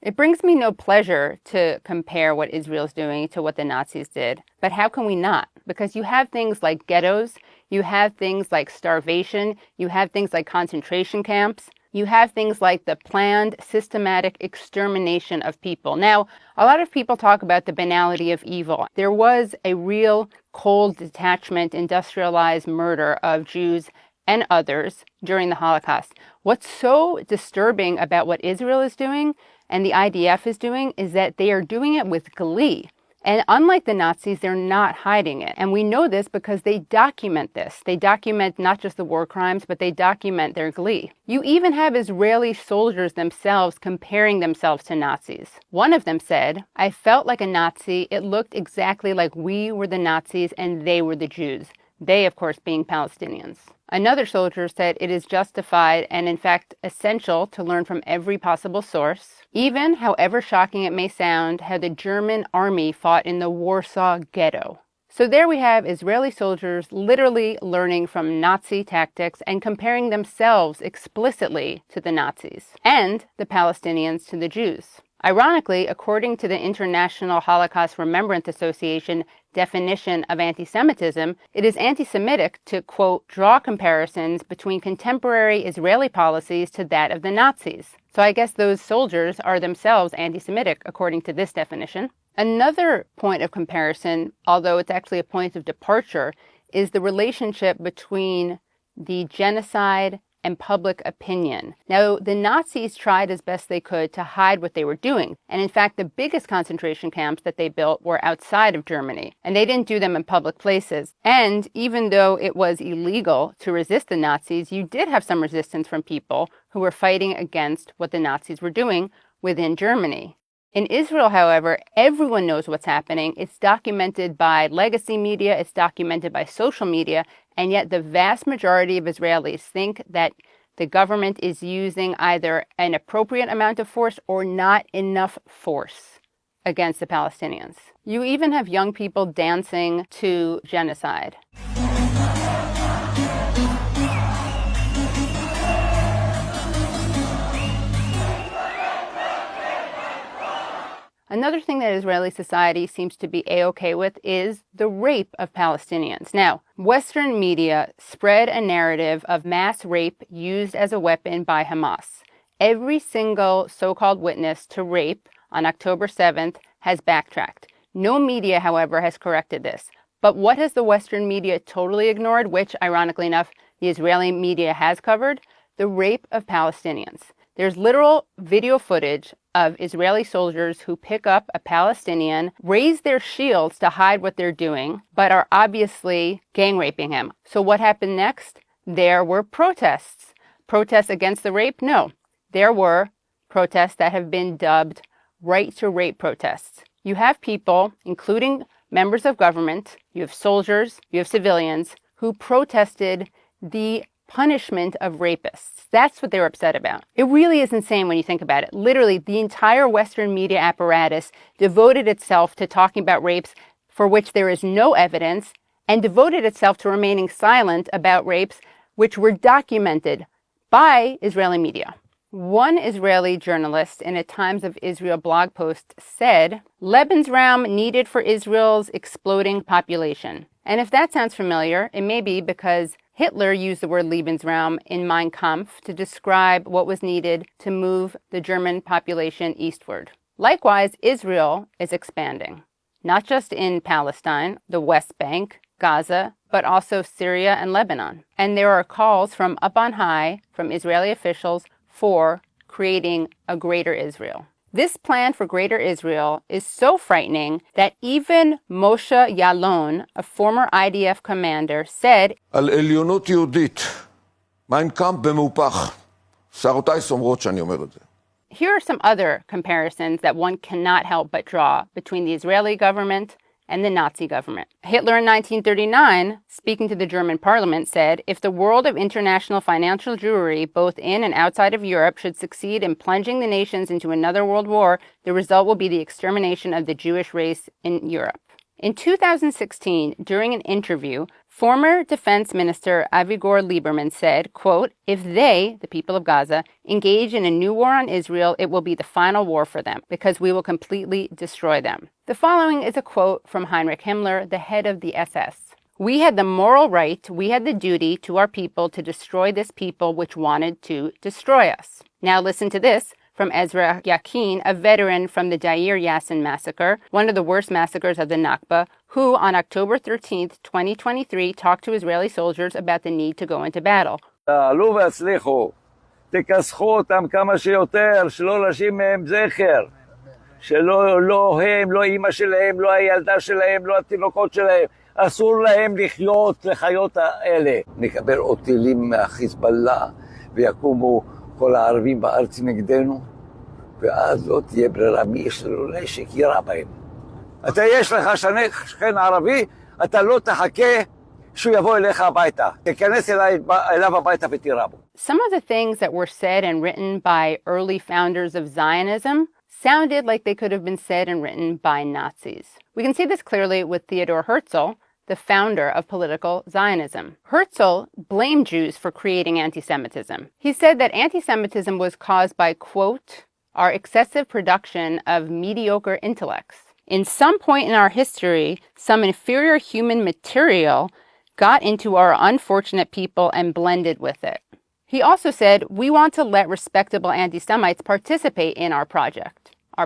It brings me no pleasure to compare what Israel's doing to what the Nazis did. But how can we not? Because you have things like ghettos, you have things like starvation, you have things like concentration camps, you have things like the planned, systematic extermination of people. Now, a lot of people talk about the banality of evil. There was a real cold detachment, industrialized murder of Jews and others during the Holocaust. What's so disturbing about what Israel is doing and the IDF is doing is that they are doing it with glee. And unlike the Nazis, they're not hiding it. And we know this because they document this. They document not just the war crimes, but they document their glee. You even have Israeli soldiers themselves comparing themselves to Nazis. One of them said, "I felt like a Nazi. It looked exactly like we were the Nazis and they were the Jews." They, of course, being Palestinians. Another soldier said it is justified and, in fact, essential to learn from every possible source, even, however shocking it may sound, how the German army fought in the Warsaw Ghetto. So there we have Israeli soldiers literally learning from Nazi tactics and comparing themselves explicitly to the Nazis and the Palestinians to the Jews. Ironically, according to the International Holocaust Remembrance Association definition of anti-Semitism, it is anti-Semitic to, quote, draw comparisons between contemporary Israeli policies to that of the Nazis. So I guess those soldiers are themselves anti-Semitic, according to this definition. Another point of comparison, although it's actually a point of departure, is the relationship between the genocide and public opinion. Now, the Nazis tried as best they could to hide what they were doing. And in fact, the biggest concentration camps that they built were outside of Germany. And they didn't do them in public places. And even though it was illegal to resist the Nazis, you did have some resistance from people who were fighting against what the Nazis were doing within Germany. In Israel, however, everyone knows what's happening. It's documented by legacy media, it's documented by social media, and yet the vast majority of Israelis think that the government is using either an appropriate amount of force or not enough force against the Palestinians. You even have young people dancing to genocide. Another thing that Israeli society seems to be A-okay with is the rape of Palestinians. Now, Western media spread a narrative of mass rape used as a weapon by Hamas. Every single so-called witness to rape on October 7th has backtracked. No media, however, has corrected this. But what has the Western media totally ignored, which, ironically enough, the Israeli media has covered? The rape of Palestinians. There's literal video footage of Israeli soldiers who pick up a Palestinian, raise their shields to hide what they're doing, but are obviously gang raping him. So what happened next? There were protests. Protests against the rape? No. There were protests that have been dubbed right to rape protests. You have people, including members of government, you have soldiers, you have civilians, who protested the punishment of rapists. That's what they were upset about. It really is insane when you think about it. Literally, the entire Western media apparatus devoted itself to talking about rapes for which there is no evidence, and devoted itself to remaining silent about rapes which were documented by Israeli media. One Israeli journalist in a Times of Israel blog post said, "Lebensraum needed for Israel's exploding population." And if that sounds familiar, it may be because Hitler used the word Lebensraum in Mein Kampf to describe what was needed to move the German population eastward. Likewise, Israel is expanding, not just in Palestine, the West Bank, Gaza, but also Syria and Lebanon. And there are calls from up on high, from Israeli officials, for creating a greater Israel. This plan for Greater Israel is so frightening that even Moshe Yaalon, a former IDF commander, said, על עליונות יהודית, מיין קאמפ במהופך. שערותיי סומרות שאני אומר את זה. Here are some other comparisons that one cannot help but draw between the Israeli government and the Nazi government. Hitler in 1939, speaking to the German parliament, said, "If the world of international financial Jewry, both in and outside of Europe, should succeed in plunging the nations into another world war, the result will be the extermination of the Jewish race in Europe." In 2016, during an interview, Former Defense Minister Avigdor Lieberman said, quote, "If they, the people of Gaza, engage in a new war on Israel, it will be the final war for them because we will completely destroy them." The following is a quote from Heinrich Himmler, the head of the SS. "We had the moral right, we had the duty to our people to destroy this people which wanted to destroy us." Now listen to this from Ezra Yakin, a veteran from the Deir Yassin massacre, one of the worst massacres of the Nakba, who on October 13th, 2023, talked to Israeli soldiers about the need to go into battle. תעלו והצליחו, תכסחו אותם כמה שיותר, שלא להשאיר מהם זכר, שלא הם, לא אמא שלהם, לא הילדה שלהם, לא התינוקות שלהם, אסור להם לחיות לחיות האלה. נקבל עוד טילים מהחיזבאללה ויקומו כל הערבים בארץ נגדנו, ואז לא תהיה ברירה, מי יש לו נשק יירה בהם. אתה יש לך שכן ערבי, אתה לא תחכה שהוא יבוא אליך הביתה. תיכנס אליו הביתה ותירה בו. Some of the things that were said and written by early founders of Zionism sounded like they could have been said and written by Nazis. We can see this clearly with Theodor Herzl, the founder of political Zionism. Herzl blamed Jews for creating anti-Semitism. He said that anti-Semitism was caused by, quote, "our excessive production of mediocre intellects. In some point in our history, some inferior human material got into our unfortunate people and blended with it." He also said, "We want to let respectable anti-Semites participate in our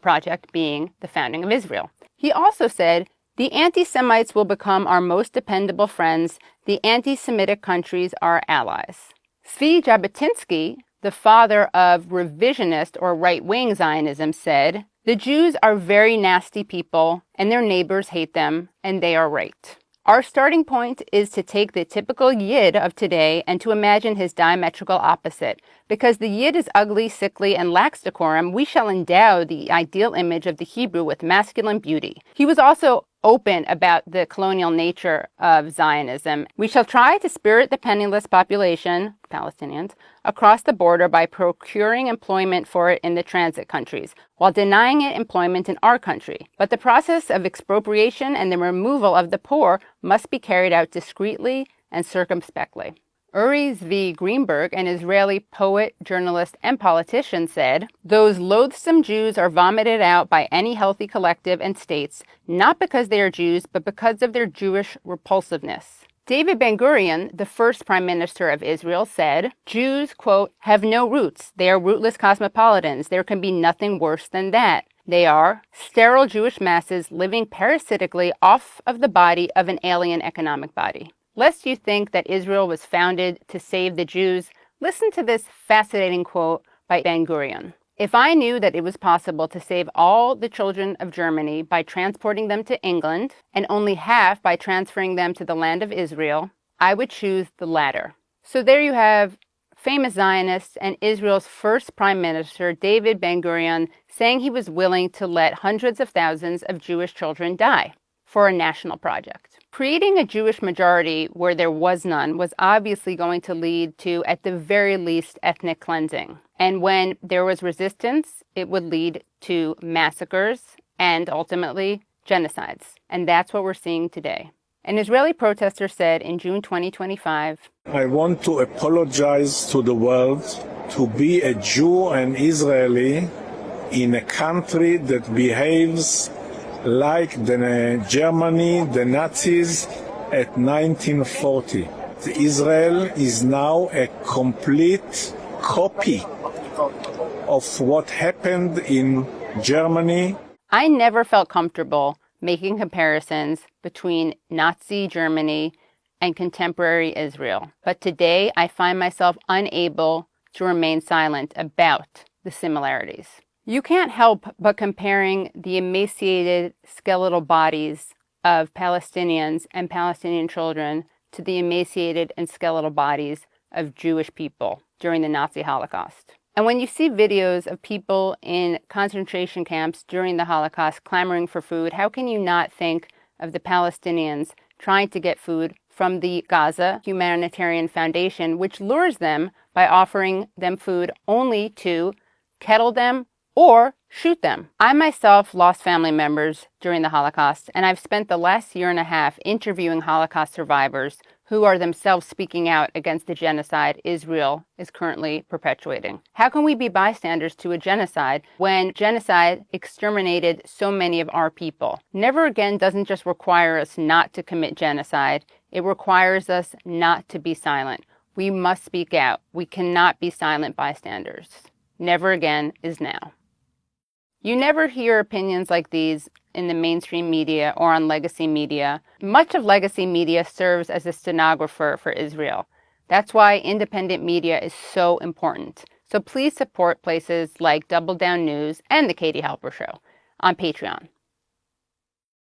project being the founding of Israel." He also said, "The anti-Semites will become our most dependable friends. The anti-Semitic countries are allies." Zvi Jabotinsky, the father of revisionist or right-wing Zionism, said, "The Jews are very nasty people, and their neighbors hate them, and they are right." Our starting point is to take the typical Yid of today and to imagine his diametrical opposite. Because the Yid is ugly, sickly, and lacks decorum, we shall endow the ideal image of the Hebrew with masculine beauty. He was also open about the colonial nature of Zionism. "We shall try to spirit the penniless population, Palestinians, across the border by procuring employment for it in the transit countries, while denying it employment in our country. But the process of expropriation and the removal of the poor must be carried out discreetly and circumspectly." Uri Zvi Greenberg, an Israeli poet, journalist, and politician, said, "Those loathsome Jews are vomited out by any healthy collective and states, not because they are Jews, but because of their Jewish repulsiveness." David Ben-Gurion, the first prime minister of Israel, said, "Jews, quote, have no roots. They are rootless cosmopolitans. There can be nothing worse than that. They are sterile Jewish masses living parasitically off of the body of an alien economic body." Lest you think that Israel was founded to save the Jews, listen to this fascinating quote by Ben-Gurion. "If I knew that it was possible to save all the children of Germany by transporting them to England and only half by transferring them to the land of Israel, I would choose the latter." So there you have famous Zionists and Israel's first prime minister, David Ben-Gurion, saying he was willing to let hundreds of thousands of Jewish children die for a national project. Creating a Jewish majority where there was none was obviously going to lead to, at the very least, ethnic cleansing. And when there was resistance, it would lead to massacres and ultimately genocides. And that's what we're seeing today. An Israeli protester said in June 2025, "I want to apologize to the world to be a Jew and Israeli in a country that behaves like Germany, the Nazis at 1940. Israel is now a complete copy of what happened in Germany." I never felt comfortable making comparisons between Nazi Germany and contemporary Israel. But today I find myself unable to remain silent about the similarities. You can't help but comparing the emaciated skeletal bodies of Palestinians and Palestinian children to the emaciated and skeletal bodies of Jewish people during the Nazi Holocaust. And when you see videos of people in concentration camps during the Holocaust clamoring for food, how can you not think of the Palestinians trying to get food from the Gaza Humanitarian Foundation, which lures them by offering them food only to kettle them or shoot them? I myself lost family members during the Holocaust, and I've spent the last year and a half interviewing Holocaust survivors who are themselves speaking out against the genocide Israel is currently perpetuating. How can we be bystanders to a genocide when genocide exterminated so many of our people? Never again doesn't just require us not to commit genocide, it requires us not to be silent. We must speak out. We cannot be silent bystanders. Never again is now. You never hear opinions like these in the mainstream media or on legacy media. Much of legacy media serves as a stenographer for Israel. That's why independent media is so important. So please support places like Double Down News and The Katie Halper Show on Patreon.